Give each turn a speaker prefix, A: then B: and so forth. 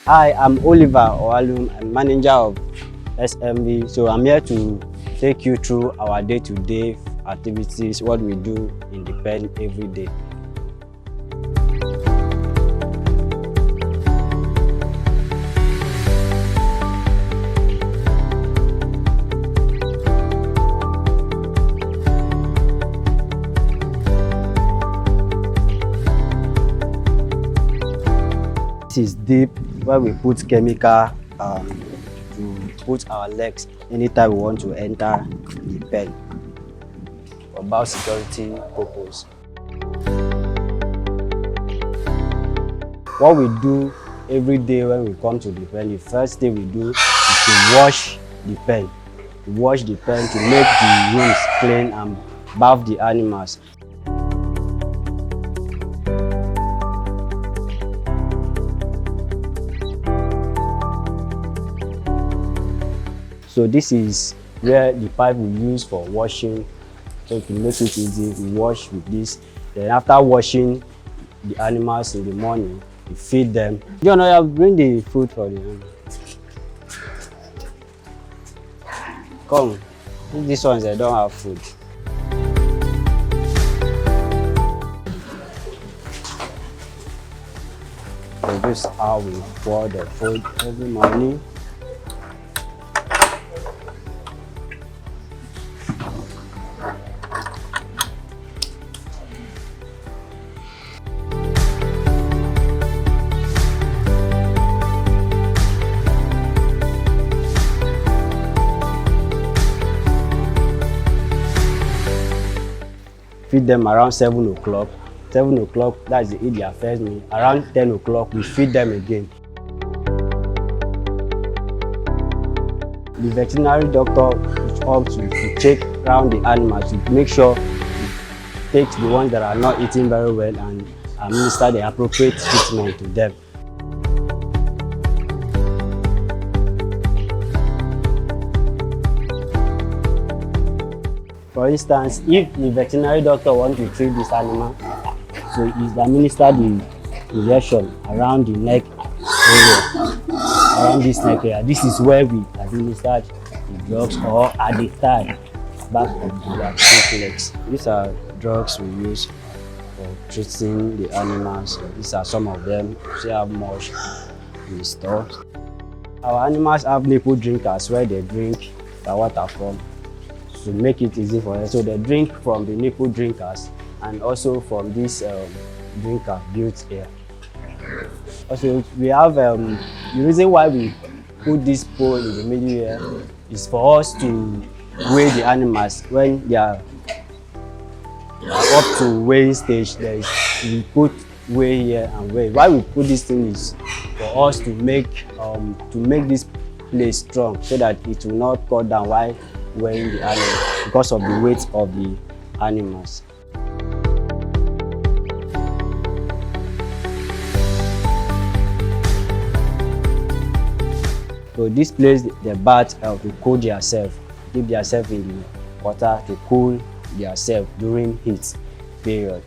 A: Hi, I'm Oliver Owalum. I'm manager of SMB. So I'm here to take you through our day-to-day activities, what we do in the pen every day. This is deep, where we put chemical to put our legs anytime we want to enter the pen for biosecurity purpose. What we do every day when we come to the pen, the first thing we do is to wash the pen. Wash the pen to make the rooms clean and bath the animals. So this is where the pipe we use for washing. So to make it easy, we wash with this. Then after washing the animals in the morning, we feed them. John, I bring the food for the animals. Come, these ones they don't have food. So this is how we pour the food every morning. Feed them around 7 o'clock. 7 o'clock, that's the eat their first meal. Around 10 o'clock, we feed them again. The veterinary doctor is up to check around the animals to make sure he takes the ones that are not eating very well and administer the appropriate treatment to them. For instance, if the veterinary doctor wants to treat this animal, so he administer the injection around the neck area, around this neck area. This is where we administer the drugs, or at the thigh, back of their front legs. These are drugs we use for treating the animals. These are some of them. See how much we store. Our animals have nipple drinkers where they drink the water from, to make it easy for them. So they drink from the nipple drinkers and also from this drinker built here. Also, we have the reason why we put this pole in the middle here is for us to weigh the animals when they are up to weighing stage. We put weigh here and weigh. Why we put this thing is for us to make this place strong, so that it will not cut down while weighing the animal because of the weight of the animals. So this place, the bats to cool themselves, keep themselves in the water to cool themselves during heat period.